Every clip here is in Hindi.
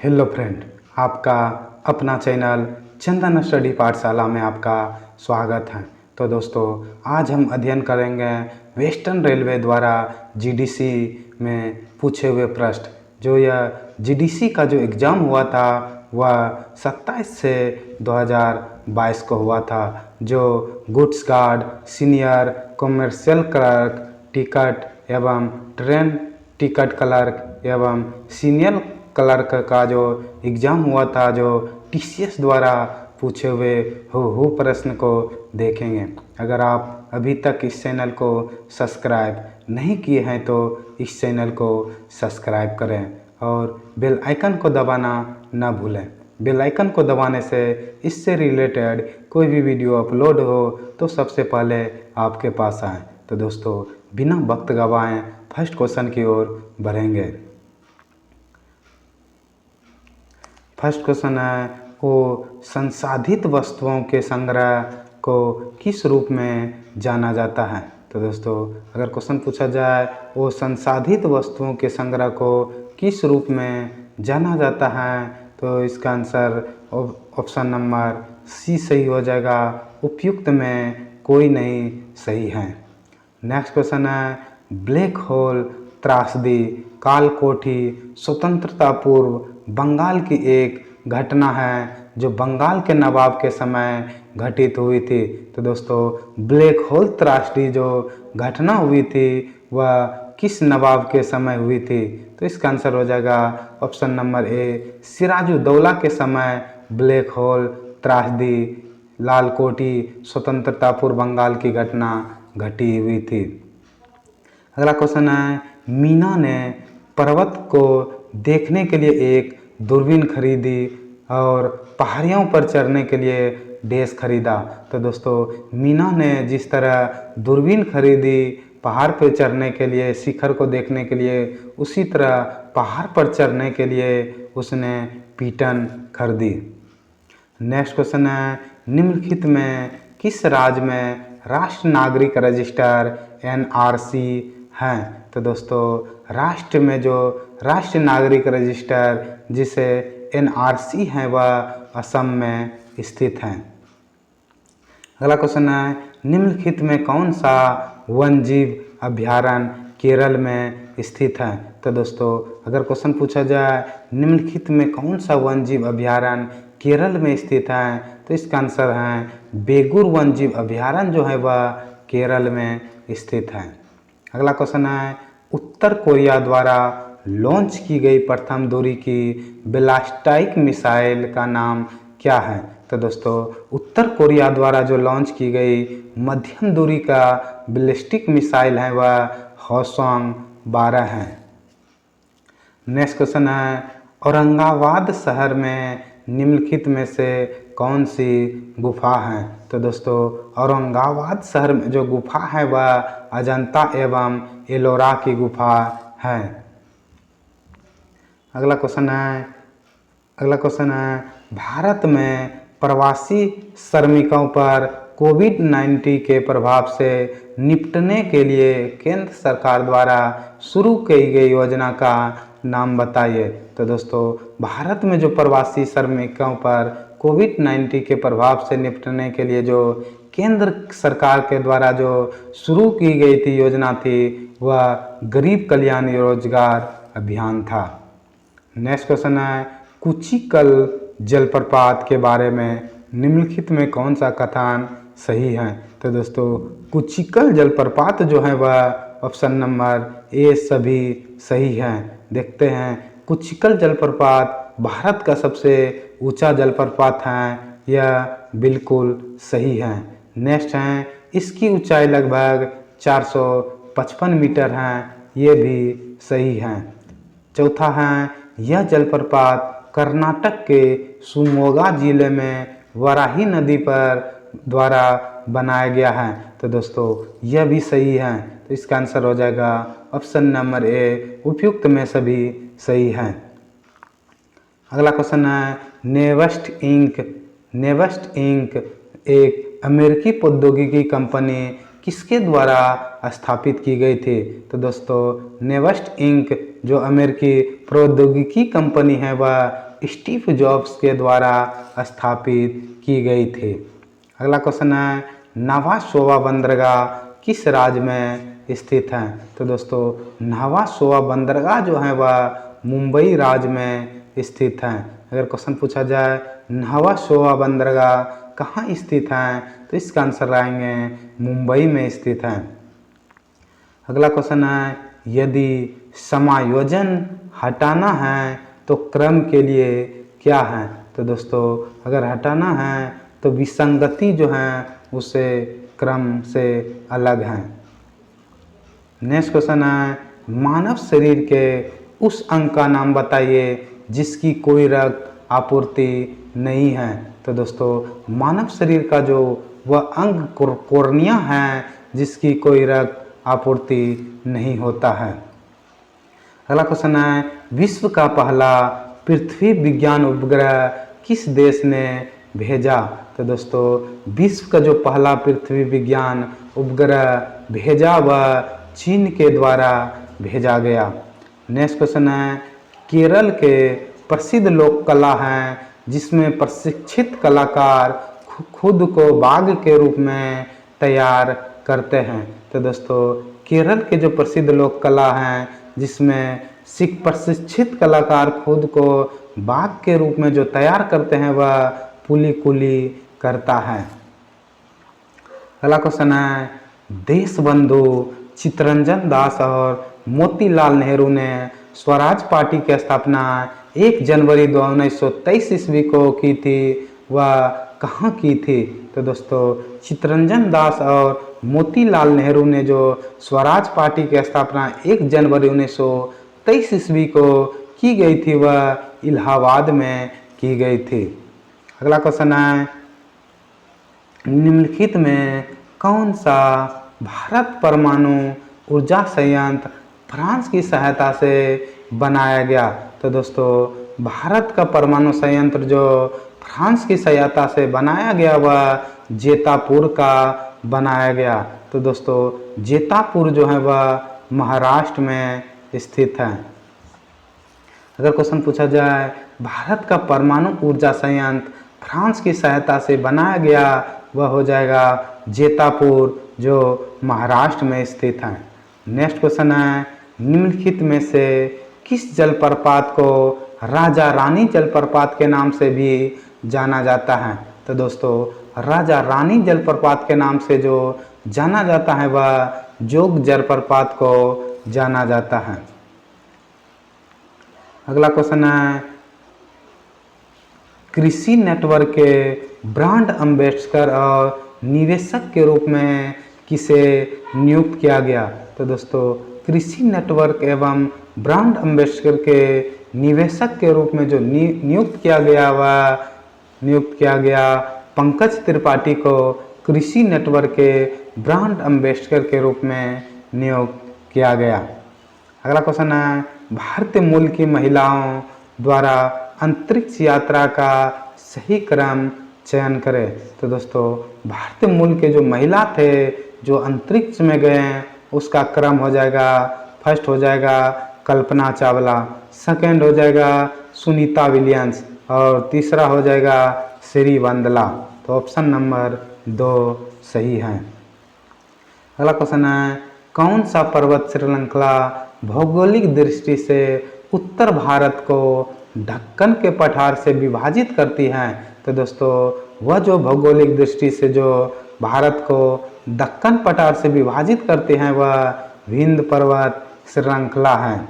हेलो फ्रेंड, आपका अपना चैनल चंदन स्टडी पाठशाला में आपका स्वागत है। तो दोस्तों, आज हम अध्ययन करेंगे वेस्टर्न रेलवे द्वारा जीडीसी में पूछे हुए प्रश्न। जो यह जीडीसी का जो एग्ज़ाम हुआ था वह 27 से 2022 को हुआ था। जो goods guard, senior commercial clerk, ticket एवं ट्रेन टिकट क्लर्क एवं सीनियर क्लर्क का जो एग्ज़ाम हुआ था, जो टीसीएस द्वारा पूछे हुए हूबहू प्रश्न को देखेंगे। अगर आप अभी तक इस चैनल को सब्सक्राइब नहीं किए हैं तो इस चैनल को सब्सक्राइब करें और बेल आइकन को दबाना ना भूलें। बेल आइकन को दबाने से इससे रिलेटेड कोई भी वीडियो अपलोड हो तो सबसे पहले आपके पास आए। तो दोस्तों, बिना वक्त गवाएं फर्स्ट क्वेश्चन की ओर बढ़ेंगे। फर्स्ट क्वेश्चन है, वो संसाधित वस्तुओं के संग्रह को किस रूप में जाना जाता है। तो दोस्तों, अगर क्वेश्चन पूछा जाए वो संसाधित वस्तुओं के संग्रह को किस रूप में जाना जाता है, तो इसका आंसर ऑप्शन नंबर सी सही हो जाएगा। उपयुक्त में कोई नहीं सही है। नेक्स्ट क्वेश्चन है, ब्लैक होल त्रासदी कालकोठी स्वतंत्रता पूर्व बंगाल की एक घटना है जो बंगाल के नवाब के समय घटित हुई थी। तो दोस्तों, ब्लैक होल त्रासदी जो घटना हुई थी वह किस नवाब के समय हुई थी, तो इसका आंसर हो जाएगा ऑप्शन नंबर ए, सिराजुद्दौला के समय ब्लैक होल त्रासदी लालकोठी स्वतंत्रता पूर्व बंगाल की घटना घटी हुई थी। अगला क्वेश्चन है, मीना ने पर्वत को देखने के लिए एक दूरबीन खरीदी और पहाड़ियों पर चढ़ने के लिए डैश खरीदा। तो दोस्तों, मीना ने जिस तरह दूरबीन खरीदी पहाड़ पर चढ़ने के लिए, शिखर को देखने के लिए, उसी तरह पहाड़ पर चढ़ने के लिए उसने पीटन खरीदी। नेक्स्ट क्वेश्चन है, निम्नलिखित में किस राज्य में राष्ट्र नागरिक रजिस्टर एनआरसी है। तो दोस्तों, राष्ट्र में जो राष्ट्रीय नागरिक रजिस्टर जिसे एनआरसी है वह असम में स्थित है। अगला क्वेश्चन है, निम्नलिखित में कौन सा वन्यजीव अभयारण्य केरल में स्थित है। तो दोस्तों, अगर क्वेश्चन पूछा जाए निम्नलिखित में कौन सा वन्यजीव अभयारण्य केरल में स्थित है, तो इसका आंसर है बेगूर वन्यजीव अभयारण्य जो है वह केरल में स्थित है। अगला क्वेश्चन है, उत्तर कोरिया द्वारा लॉन्च की गई प्रथम दूरी की बैलिस्टिक मिसाइल का नाम क्या है। तो दोस्तों, उत्तर कोरिया द्वारा जो लॉन्च की गई मध्यम दूरी का बैलिस्टिक मिसाइल है वह हवसॉन्ग-12 है। नेक्स्ट क्वेश्चन है, औरंगाबाद शहर में निम्नलिखित में से कौन सी गुफा है। तो दोस्तों, औरंगाबाद शहर में जो गुफा है वह अजंता एवं एलोरा की गुफा है। अगला क्वेश्चन है, भारत में प्रवासी श्रमिकों पर कोविड-19 के प्रभाव से निपटने के लिए केंद्र सरकार द्वारा शुरू की गई योजना का नाम बताइए। तो दोस्तों, भारत में जो प्रवासी श्रमिकों पर कोविड-19 के प्रभाव से निपटने के लिए जो केंद्र सरकार के द्वारा जो शुरू की गई थी योजना थी वह गरीब कल्याण रोजगार अभियान था। नेक्स्ट क्वेश्चन है, कुचिकल जलप्रपात के बारे में निम्नलिखित में कौन सा कथन सही है। तो दोस्तों, कुचिकल जलप्रपात जो है वह ऑप्शन नंबर ए सभी सही हैं। देखते हैं, कुचिकल जलप्रपात भारत का सबसे ऊंचा जलप्रपात है, यह बिल्कुल सही है। नेक्स्ट है, इसकी ऊंचाई लगभग 455 मीटर है, ये भी सही है। चौथा है, यह जलप्रपात कर्नाटक के शिवमोगा जिले में वराही नदी पर द्वारा बनाया गया है। तो दोस्तों, यह भी सही है। तो इसका आंसर हो जाएगा ऑप्शन नंबर ए, उपयुक्त में सभी सही है। अगला क्वेश्चन है, नेवेस्ट इंक एक अमेरिकी प्रौद्योगिकी कंपनी किसके द्वारा स्थापित की गई थी। तो दोस्तों नेवेस्ट इंक जो अमेरिकी प्रौद्योगिकी कंपनी है वह स्टीव जॉब्स के द्वारा स्थापित की गई थी। अगला क्वेश्चन है नावाशोवा बंदरगाह किस राज्य में स्थित है? तो दोस्तों नावाशोवा बंदरगाह जो है वह मुंबई राज्य में स्थित है। अगर क्वेश्चन पूछा जाए नावाशोवा बंदरगाह कहाँ स्थित है तो इसका आंसर आएंगे मुंबई में स्थित है। अगला क्वेश्चन है यदि समायोजन हटाना है तो क्रम के लिए क्या है? तो दोस्तों अगर हटाना है तो विसंगति जो है उसे क्रम से अलग है। नेक्स्ट क्वेश्चन है मानव शरीर के उस अंग का नाम बताइए जिसकी कोई रक्त आपूर्ति नहीं है। तो दोस्तों मानव शरीर का जो वह अंग कोर्निया है जिसकी कोई रक्त आपूर्ति नहीं होता है। अगला क्वेश्चन है विश्व का पहला पृथ्वी विज्ञान उपग्रह किस देश ने भेजा? तो दोस्तों विश्व का जो पहला पृथ्वी विज्ञान उपग्रह भेजा वह चीन के द्वारा भेजा गया। नेक्स्ट क्वेश्चन है केरल के प्रसिद्ध लोक कला है जिसमें प्रशिक्षित कलाकार खुद को बाघ के रूप में तैयार करते हैं। तो दोस्तों केरल के जो प्रसिद्ध लोक कला हैं जिसमें प्रशिक्षित कलाकार खुद को बाघ के रूप में जो तैयार करते हैं वह पुली कुली करता है। अगला क्वेश्चन है देशबंधु चित्तरंजन दास और मोतीलाल नेहरू ने स्वराज पार्टी की स्थापना 1 जनवरी 1923 ईस्वी को की थी, वह कहाँ की थी? तो दोस्तों चित्तरंजन दास और मोतीलाल नेहरू ने जो स्वराज पार्टी की स्थापना 1 जनवरी 1923 ईस्वी को की गई थी वह इलाहाबाद में की गई थी। अगला क्वेश्चन है निम्नलिखित में कौन सा भारत परमाणु ऊर्जा संयंत्र फ्रांस की सहायता से बनाया गया? तो दोस्तों भारत का परमाणु संयंत्र जो फ्रांस की सहायता से बनाया गया वह जेतापुर का बनाया गया। तो दोस्तों जेतापुर जो है वह महाराष्ट्र में स्थित है। अगर क्वेश्चन पूछा जाए भारत का परमाणु ऊर्जा संयंत्र फ्रांस की सहायता से बनाया गया वह हो जाएगा जेतापुर जो महाराष्ट्र में स्थित है। नेक्स्ट क्वेश्चन है निम्नलिखित में से किस जलप्रपात को राजा रानी जलप्रपात के नाम से भी जाना जाता है? तो दोस्तों राजा रानी जलप्रपात के नाम से जो जाना जाता है वह जोग जलप्रपात को जाना जाता है। अगला क्वेश्चन है कृषि नेटवर्क के ब्रांड एम्बेसडर और निवेशक के रूप में किसे नियुक्त किया गया? तो दोस्तों कृषि नेटवर्क एवं ब्रांड एम्बेसडर के निवेशक के रूप में जो नियुक्त किया गया पंकज त्रिपाठी को कृषि नेटवर्क के ब्रांड एम्बेसडर के रूप में नियुक्त किया गया। अगला क्वेश्चन है भारतीय मूल की महिलाओं द्वारा अंतरिक्ष यात्रा का सही क्रम चयन करें। तो दोस्तों भारतीय मूल के जो महिला थे जो अंतरिक्ष में गए हैं उसका क्रम हो जाएगा फर्स्ट हो जाएगा कल्पना चावला, सेकंड हो जाएगा सुनीता विलियम्स और तीसरा हो जाएगा श्री वंदला। तो ऑप्शन नंबर 2 सही है। अगला क्वेश्चन है कौन सा पर्वत श्रृंखला भौगोलिक दृष्टि से उत्तर भारत को दक्कन के पठार से विभाजित करती है? तो दोस्तों वह जो भौगोलिक दृष्टि से जो भारत को दक्कन पठार से विभाजित करते हैं वह विंध्य पर्वत श्रृंखला है।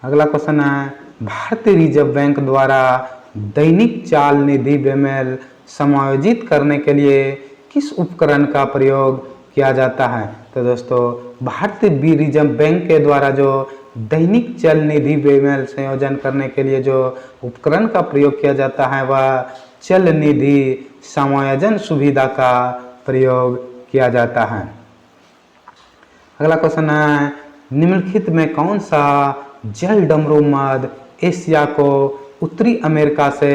अगला क्वेश्चन है भारतीय रिजर्व बैंक द्वारा दैनिक चाल निधि बेमेल समायोजित करने के लिए किस उपकरण का प्रयोग किया जाता है? तो दोस्तों भारतीय रिजर्व बैंक के द्वारा जो दैनिक चल निधि बेमेल संयोजन करने के लिए जो उपकरण का प्रयोग किया जाता है वह चल निधि समायोजन सुविधा का प्रयोग किया जाता है। अगला क्वेश्चन है निम्नलिखित में कौन सा जल डमरू मध एशिया को उत्तरी अमेरिका से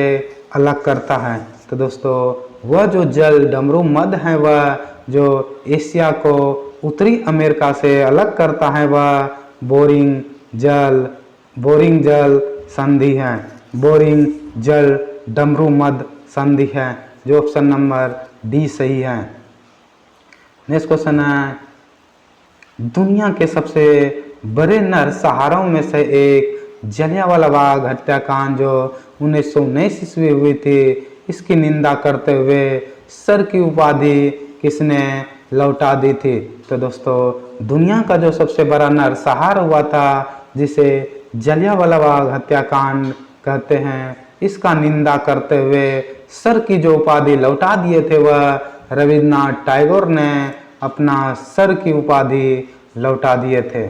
अलग करता है? तो दोस्तों वह जो जल डमरू मध है वह जो एशिया को उत्तरी अमेरिका से अलग करता है वह बोरिंग जल संधि है। बोरिंग जल डमरू मध्य संधि है, जो ऑप्शन नंबर डी सही है। नेक्स्ट क्वेश्चन है, दुनिया के सबसे बड़े नरसंहारों में से एक जलियांवाला बाग हत्याकांड जो 1919 ईस्वी हुई थी, इसकी निंदा करते हुए सर की उपाधि किसने लौटा दी थी? तो दोस्तों, दुनिया का जो सबसे बड़ा नरसंहार हुआ था, जिसे जलियांवाला बाग हत्याकांड कहते हैं, इसका निंदा करते हुए सर की जो उपाधि लौटा दिए थे, वह रविन्द्रनाथ टैगोर ने अपना सर की उपाधि लौटा दिए थे।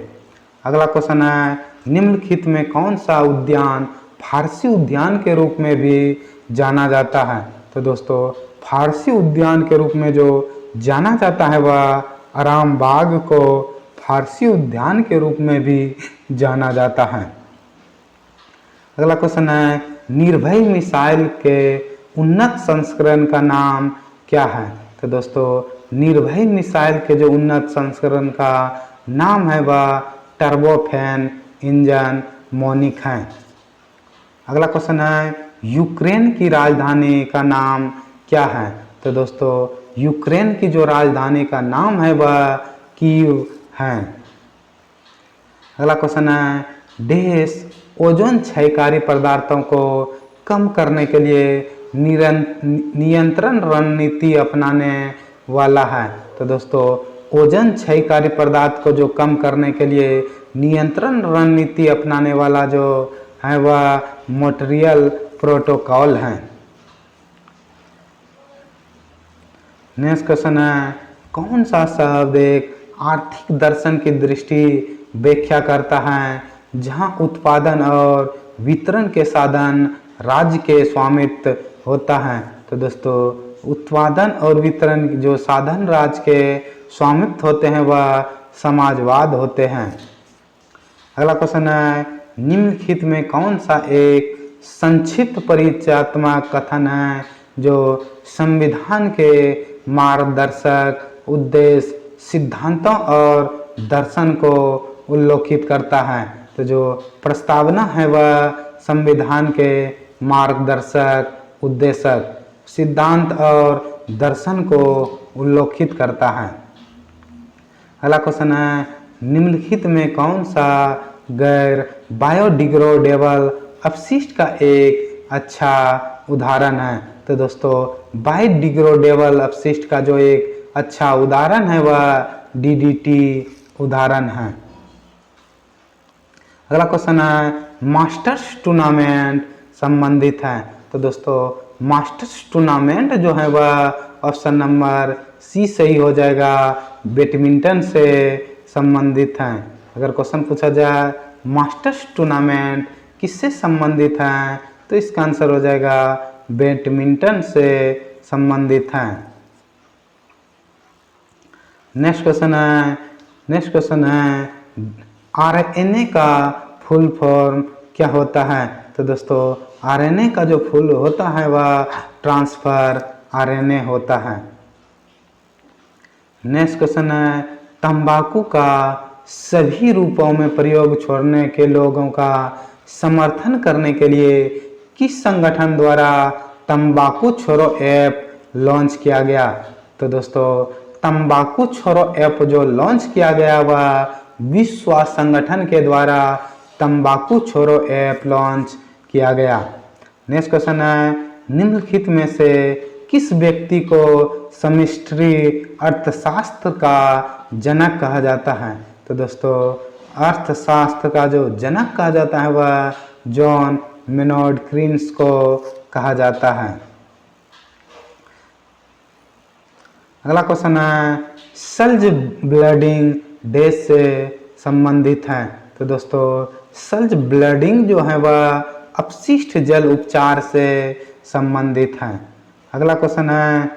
अगला क्वेश्चन है, निम्नलिखित में कौन सा उद्यान फारसी उद्यान के रूप में भी जाना जाता है? तो दोस्तों, फारसी उद्यान के रूप में जो जाना जाता है, वह आराम बाग को फारसी उद्यान के रूप में भी जाना जाता है। अगला क्वेश्चन है, निर्भय मिसाइल के उन्नत संस्करण का नाम क्या है? तो दोस्तों, निर्भय मिसाइल के जो उन्नत संस्करण का नाम है, वह टर्बोफैन इंजन मोनिक है। अगला क्वेश्चन है, यूक्रेन की राजधानी का नाम क्या है? तो दोस्तों, यूक्रेन की जो राजधानी का नाम है, वह कीव है। अगला क्वेश्चन है, देश ओजोन क्षयकारी पदार्थों को कम करने के लिए नियंत्रण रणनीति अपनाने वाला है। तो दोस्तों, ओजोन क्षयकारी पदार्थ को जो कम करने के लिए नियंत्रण रणनीति अपनाने वाला जो है, वह मॉन्ट्रियल प्रोटोकॉल है। नेक्स्ट क्वेश्चन है, कौन सा शब्द एक आर्थिक दर्शन की दृष्टि व्याख्या करता है, जहां उत्पादन और वितरण के साधन राज्य के स्वामित्व होता है? तो दोस्तों, उत्पादन और वितरण जो साधन राज्य के स्वामित्व होते हैं, वह समाजवाद होते हैं। अगला क्वेश्चन है, निम्नलिखित में कौन सा एक संक्षिप्त परिचयात्मक कथन है जो संविधान के मार्गदर्शक उद्देश्य, सिद्धांतों और दर्शन को उल्लेखित करता है? तो जो प्रस्तावना है, वह संविधान के मार्गदर्शक उद्देश्य, सिद्धांत और दर्शन को उल्लेखित करता है। अगला क्वेश्चन है, निम्नलिखित में कौन सा गैर बायोडिग्रेडेबल अपशिष्ट का एक अच्छा उदाहरण है? तो दोस्तों, बायोडिग्रेडेबल अपशिष्ट का जो एक अच्छा उदाहरण है, वह डीडीटी उदाहरण है। अगला क्वेश्चन है, मास्टर्स टूर्नामेंट संबंधित है? तो दोस्तों, मास्टर्स टूर्नामेंट जो है, वह ऑप्शन नंबर सी सही हो जाएगा, बैडमिंटन से संबंधित है। अगर क्वेश्चन पूछा जाए मास्टर्स टूर्नामेंट किससे संबंधित है, तो इसका आंसर हो जाएगा बैडमिंटन से संबंधित है। नेक्स्ट क्वेश्चन है, आरएनए का फुल फॉर्म क्या होता है? तो दोस्तों, आरएनए का जो फुल होता है, वह ट्रांसफर आरएनए होता है। नेक्स्ट क्वेश्चन है, तंबाकू का सभी रूपों में प्रयोग छोड़ने के लोगों का समर्थन करने के लिए किस संगठन द्वारा तंबाकू छोड़ो ऐप लॉन्च किया गया? तो दोस्तों, तंबाकू छोड़ो ऐप जो लॉन्च किया गया, वह विश्व स्वास्थ्य संगठन के द्वारा तंबाकू छोड़ो ऐप लॉन्च किया गया। नेक्स्ट क्वेश्चन है, निम्नलिखित में से किस व्यक्ति को समष्टि अर्थशास्त्र का जनक कहा जाता है? तो दोस्तों, अर्थशास्त्र का जो जनक कहा जाता है, वह जॉन मेनॉर्ड कीन्स को कहा जाता है। अगला क्वेश्चन है, सल्ज ब्लीडिंग डैश से संबंधित है? तो दोस्तों, सल्ज ब्लीडिंग जो है, वह अपशिष्ट जल उपचार से संबंधित है। अगला क्वेश्चन है,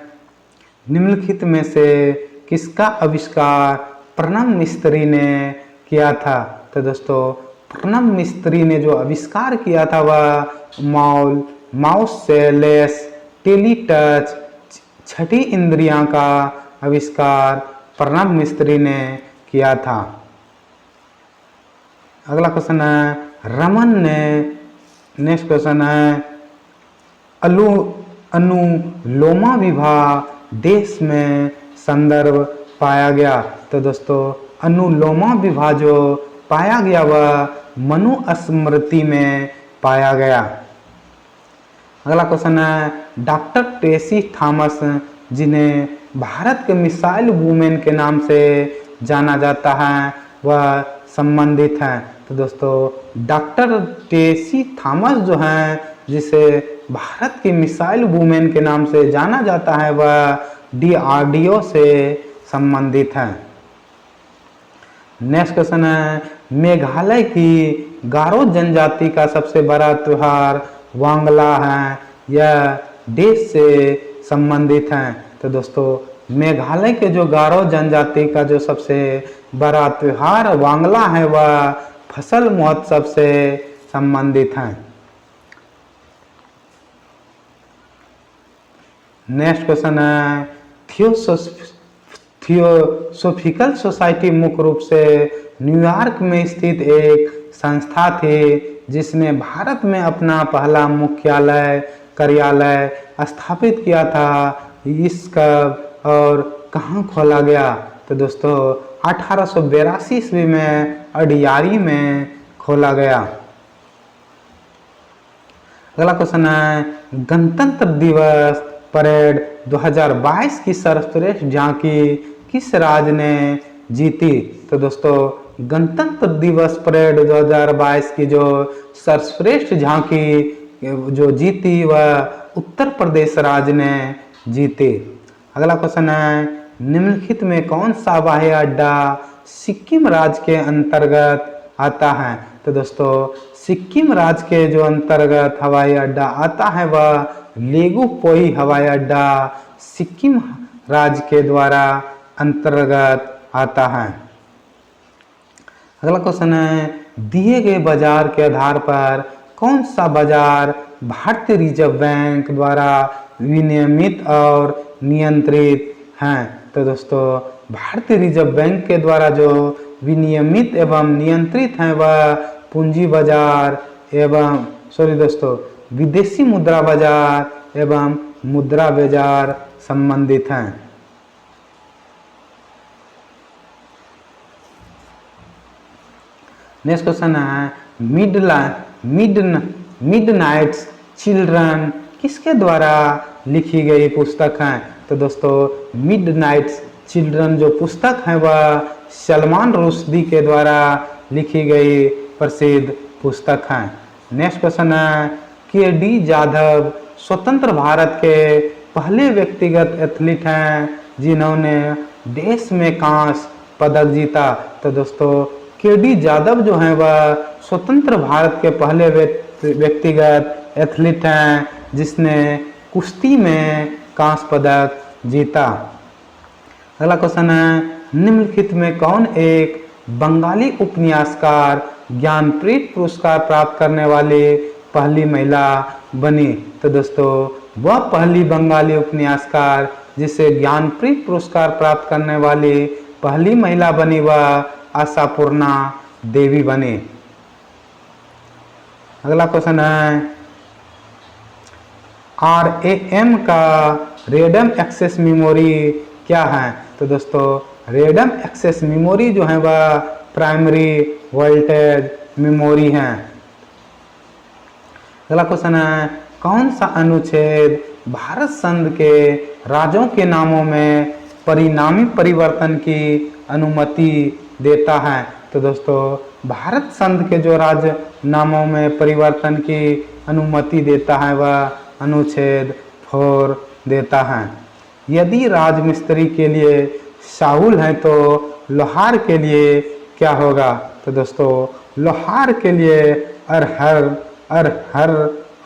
निम्नलिखित में से किसका आविष्कार प्रणब मिस्त्री ने किया था? तो दोस्तों, प्रणब मिस्त्री ने जो आविष्कार किया था, वह माउस से लेस टेली टच छठी इंद्रियां का आविष्कार प्रणब मिस्त्री ने किया था। अगला क्वेश्चन है रमन ने, नेक्स्ट क्वेश्चन है अनुलोमा विवाह देश में संदर्भ पाया गया। तो दोस्तों अनुलोमा विवाह जो पाया गया वह मनुस्मृति में पाया गया। अगला क्वेश्चन है डॉक्टर टेसी थॉमस, जिन्हें भारत के मिसाइल वुमेन के नाम से जाना जाता है, वह संबंधित हैं। तो दोस्तों डॉक्टर टेसी थॉमस जो हैं, जिसे भारत की मिसाइल वुमेन के नाम से जाना जाता है, वह DRDO से संबंधित हैं। नेक्स्ट क्वेश्चन है मेघालय की गारो जनजाति का सबसे बड़ा त्योहार वांगला है, यह देश से संबंधित हैं। तो दोस्तों मेघालय के जो गारो जनजाति का जो सबसे बड़ा त्योहार वांगला है, वह फसल महोत्सव से संबंधित हैं। नेक्स्ट क्वेश्चन है थियोसोफिकल सोसाइटी मुख्य रूप से न्यूयॉर्क में स्थित एक संस्था थी, जिसने भारत में अपना पहला मुख्यालय कार्यालय स्थापित किया था। इसका और कहाँ खोला गया? तो दोस्तों 1882 ईस्वी में अडियारी में खोला गया। अगला क्वेश्चन है गणतंत्र दिवस परेड 2022 की सर्वश्रेष्ठ झांकी किस राज्य ने जीती? तो दोस्तों गणतंत्र दिवस परेड 2022 की जो सर्वश्रेष्ठ झांकी जो जीती वह उत्तर प्रदेश राज्य ने जीती। अगला क्वेश्चन है निम्नलिखित में कौन सा हवाई अड्डा सिक्किम राज्य के अंतर्गत आता है? तो दोस्तों सिक्किम राज्य के जो अंतर्गत हवाई अड्डा आता है वह लेगुपोई हवाई अड्डा सिक्किम राज्य के द्वारा अंतर्गत आता है। अगला क्वेश्चन है दिए गए बाजार के आधार पर कौन सा बाजार भारतीय रिजर्व बैंक द्वारा विनियमित और नियंत्रित हैं? तो दोस्तों भारतीय रिजर्व बैंक के द्वारा जो विनियमित एवं नियंत्रित हैं वह पूंजी बाजार एवं विदेशी मुद्रा बाजार एवं मुद्रा बाजार संबंधित हैं। नेक्स्ट क्वेश्चन है मिडनाइट्स चिल्ड्रन किसके द्वारा लिखी गई पुस्तक है? तो दोस्तों मिडनाइट्स चिल्ड्रन जो पुस्तक है वह सलमान रुश्दी के द्वारा लिखी गई प्रसिद्ध पुस्तक है। नेक्स्ट क्वेश्चन है KD जाधव स्वतंत्र भारत के पहले व्यक्तिगत एथलीट हैं जिन्होंने देश में कांस्य पदक जीता। तो दोस्तों KD जाधव जो हैं वह स्वतंत्र भारत के पहले व्यक्तिगत एथलीट हैं जिसने कुश्ती में कांस्य पदक जीता। अगला क्वेश्चन है निम्नलिखित में कौन एक बंगाली उपन्यासकार ज्ञानपीठ पुरस्कार प्राप्त करने वाली पहली महिला बनी? तो दोस्तों वह पहली बंगाली उपन्यासकार जिसे ज्ञानपीठ पुरस्कार प्राप्त करने वाली पहली महिला बनी वह आशापूर्णा देवी बनी। अगला क्वेश्चन है RAM का रैंडम एक्सेस मेमोरी क्या है? तो दोस्तों रैंडम एक्सेस मेमोरी जो है वह प्राइमरी वोल्टेज मेमोरी है। अगला क्वेश्चन है कौन सा अनुच्छेद भारत संघ के राज्यों के नामों में परिणामी परिवर्तन की अनुमति देता है? तो दोस्तों भारत संघ के जो राज्य नामों में परिवर्तन की अनुमति देता है वह अनुच्छेद 4 देता है। यदि राजमिस्त्री के लिए साहुल है तो लोहार के लिए क्या होगा? तो दोस्तों लोहार के लिए अरहर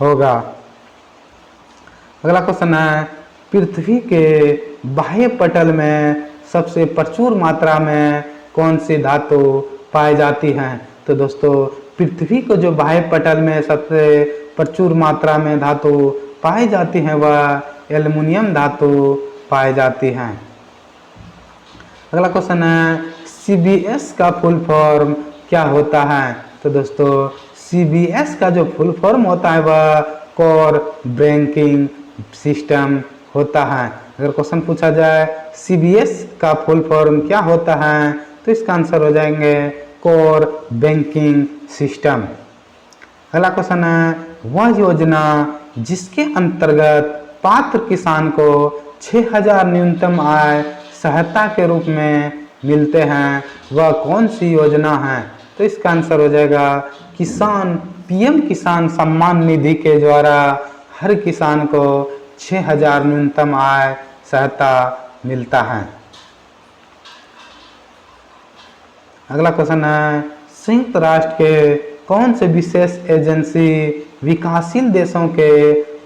होगा। अगला क्वेश्चन है पृथ्वी के बाह्य पटल में सबसे प्रचुर मात्रा में कौन सी धातु पाई जाती है? तो दोस्तों पृथ्वी को जो बाह्य पटल में सबसे प्रचुर मात्रा में धातु पाई जाती है वह एल्युमिनियम धातु पाई जाती है। अगला क्वेश्चन है CBS का फुल फॉर्म क्या होता है? तो दोस्तों CBS का जो फुल फॉर्म होता है वह कोर बैंकिंग सिस्टम होता है। अगर क्वेश्चन पूछा जाए CBS का फुल फॉर्म क्या होता है तो इसका आंसर हो जाएंगे कोर बैंकिंग सिस्टम। अगला क्वेश्चन है वह योजना जिसके अंतर्गत पात्र किसान को 6,000 न्यूनतम आय सहायता के रूप में मिलते हैं वह कौन सी योजना है? तो इसका आंसर हो जाएगा PM किसान सम्मान निधि के द्वारा हर किसान को 6,000 न्यूनतम आय सहायता मिलता है। अगला क्वेश्चन है संयुक्त राष्ट्र के कौन से विशेष एजेंसी विकासशील देशों के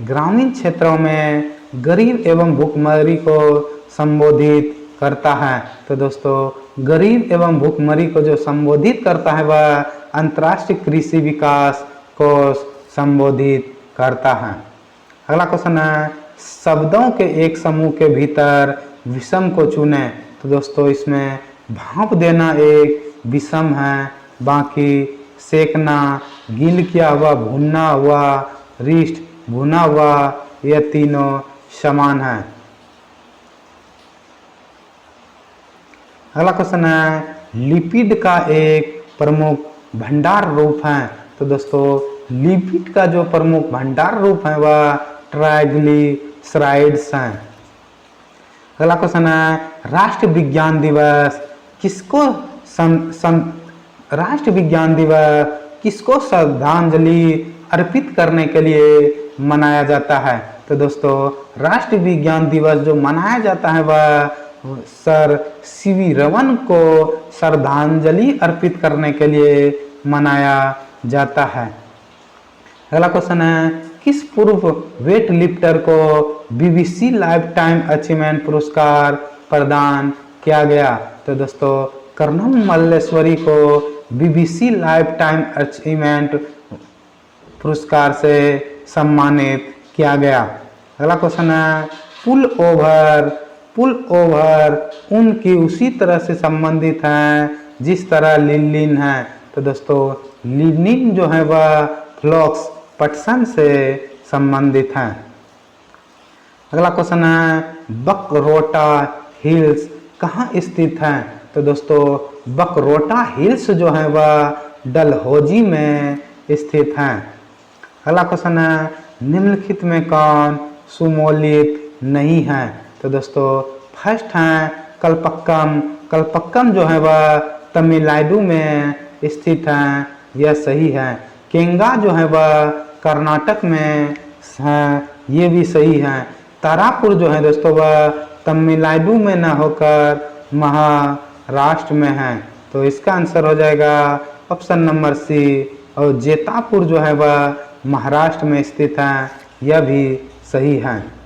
ग्रामीण क्षेत्रों में गरीब एवं भूखमरी को संबोधित करता है? तो दोस्तों गरीब एवं भूखमरी को जो संबोधित करता है वह अंतर्राष्ट्रीय कृषि विकास कोष संबोधित करता है। अगला क्वेश्चन है शब्दों के एक समूह के भीतर विषम को चुने। तो दोस्तों इसमें भाप देना एक विषम है, बाकी सेकना, गील किया हुआ, भुना हुआ, रिस्ट, भुना हुआ, यह तीनों समान है। अगला क्वेश्चन है लिपिड का एक प्रमुख भंडार रूप है। तो दोस्तों लिपिड का जो प्रमुख भंडार रूप है वह ट्राइग्लिसराइड्स हैं। अगला क्वेश्चन है राष्ट्रीय विज्ञान दिवस किसको श्रद्धांजलि अर्पित करने के लिए मनाया जाता है? तो दोस्तों राष्ट्रीय विज्ञान दिवस जो मनाया जाता है वह सर CV रमन को श्रद्धांजलि अर्पित करने के लिए मनाया जाता है। अगला क्वेश्चन है किस पूर्व वेट लिफ्टर को BBC लाइफ टाइम अचीवमेंट पुरस्कार प्रदान किया गया? तो दोस्तों कर्णम मल्लेश्वरी को BBC लाइफ टाइम अचीवमेंट पुरस्कार से सम्मानित किया गया। अगला क्वेश्चन है पुल ओवर उनकी उसी तरह से संबंधित हैं जिस तरह लिनिन है। तो दोस्तों लिनिन जो है वह फ्लॉक्स पटसन से संबंधित हैं। अगला क्वेश्चन है बकरोटा हिल्स कहाँ स्थित है? तो दोस्तों बकरोटा हिल्स जो है वह डलहौजी में स्थित हैं। अगला क्वेश्चन है निम्नलिखित में कौन सुमोलित नहीं है? तो दोस्तों फर्स्ट है कल्पक्कम जो है वह तमिलनाडु में स्थित है, यह सही है। केंगा जो है वह कर्नाटक में है, ये भी सही है। तारापुर जो है दोस्तों वह तमिलनाडु में न होकर महाराष्ट्र में है, तो इसका आंसर हो जाएगा ऑप्शन नंबर C। और जेतापुर जो है वह महाराष्ट्र में स्थित है, यह भी सही है।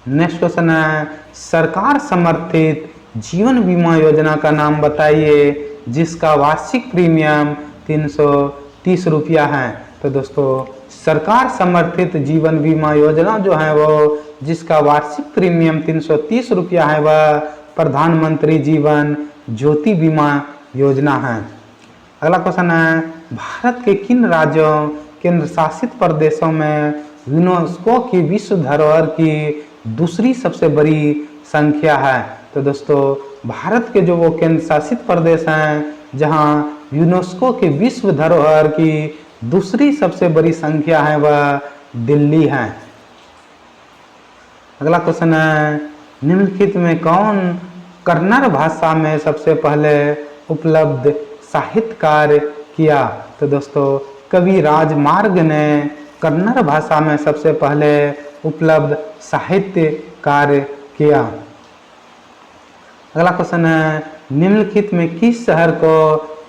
नेक्स्ट क्वेश्चन है सरकार समर्थित जीवन बीमा योजना का नाम बताइए जिसका वार्षिक प्रीमियम 330 रुपया है। तो दोस्तों सरकार समर्थित जीवन बीमा योजना जो है वो जिसका वार्षिक प्रीमियम 330 रुपया है वह प्रधानमंत्री जीवन ज्योति बीमा योजना है। अगला क्वेश्चन है भारत के किन राज्यों केंद्र शासित प्रदेशों में यूनेस्को की विश्व धरोहर की दूसरी सबसे बड़ी संख्या है? तो दोस्तों भारत के जो वो केंद्र शासित प्रदेश हैं जहां यूनेस्को की विश्व धरोहर की दूसरी सबसे बड़ी संख्या है वह दिल्ली है। अगला क्वेश्चन है निम्नलिखित में कौन कन्नड़ भाषा में सबसे पहले उपलब्ध साहित्य कार्य किया? तो दोस्तों कवि राजमार्ग ने कन्नड़ भाषा में सबसे पहले उपलब्ध साहित्य कार्य किया। अगला क्वेश्चन है निम्नलिखित में किस शहर को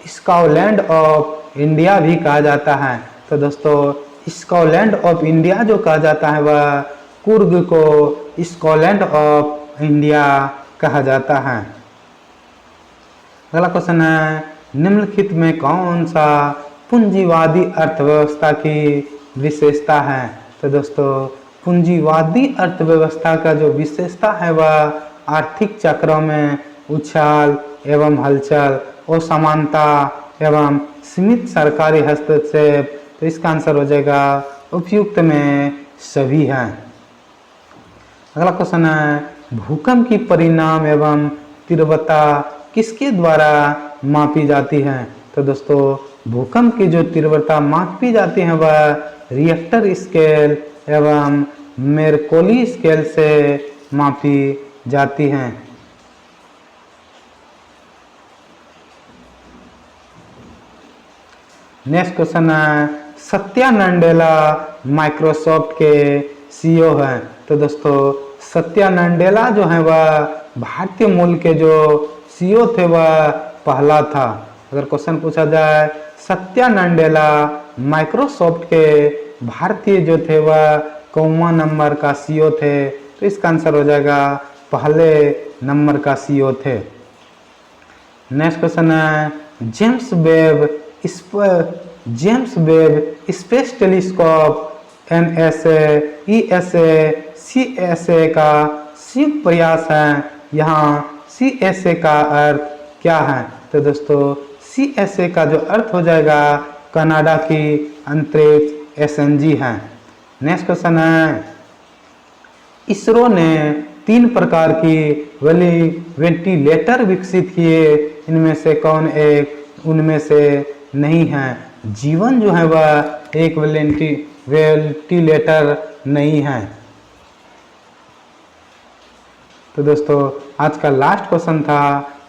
स्कॉटलैंड ऑफ इंडिया भी कहा जाता है? तो दोस्तों स्कॉटलैंड ऑफ इंडिया जो कहा जाता है वह कुर्ग को स्कॉटलैंड ऑफ इंडिया कहा जाता है। अगला क्वेश्चन है निम्नलिखित में कौन सा पूंजीवादी अर्थव्यवस्था की विशेषता है? तो दोस्तों पूंजीवादी अर्थव्यवस्था का जो विशेषता है वह आर्थिक चक्रों में उछाल एवं हलचल, असमानता एवं सीमित सरकारी हस्तक्षेप। तो इसका आंसर हो जाएगा उपयुक्त में सभी है। अगला क्वेश्चन है भूकंप की परिणाम एवं तीव्रता किसके द्वारा मापी जाती है? तो दोस्तों भूकंप की जो तीव्रता मापी जाती है वह रिएक्टर स्केल एवं मेरकोली स्केल से मापी जाती है। नेक्स्ट क्वेश्चन है सत्या नडेला माइक्रोसॉफ्ट के सीईओ हैं। तो दोस्तों सत्या नडेला जो है वह भारतीय मूल के जो सीईओ थे वह पहला था। अगर क्वेश्चन पूछा जाए सत्या नडेला माइक्रोसॉफ्ट के भारतीय जो थे वह कौवा नंबर का सीईओ थे, तो इसका आंसर हो जाएगा पहले नंबर का सीईओ थे। नेक्स्ट क्वेश्चन है James Webb space telescope NSA, ESA, CSA का संयुक्त प्रयास है। यहाँ सीएसए का अर्थ क्या है? तो दोस्तों सीएसए का जो अर्थ हो जाएगा कनाडा की अंतरिक्ष एसएनजी है। नेक्स्ट क्वेश्चन है इसरो ने 3 प्रकार की वेंटिलेटर विकसित किए, इनमें से कौन एक उनमें से नहीं है? जीवन जो है वह एक वेंटिलेटर नहीं है। तो दोस्तों आज का लास्ट क्वेश्चन था।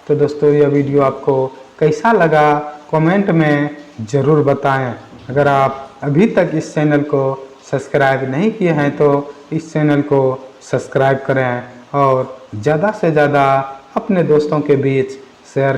तो दोस्तों यह वीडियो आपको कैसा लगा कमेंट में ज़रूर बताएं। अगर आप अभी तक इस चैनल को सब्सक्राइब नहीं किए हैं तो इस चैनल को सब्सक्राइब करें और ज़्यादा से ज़्यादा अपने दोस्तों के बीच शेयर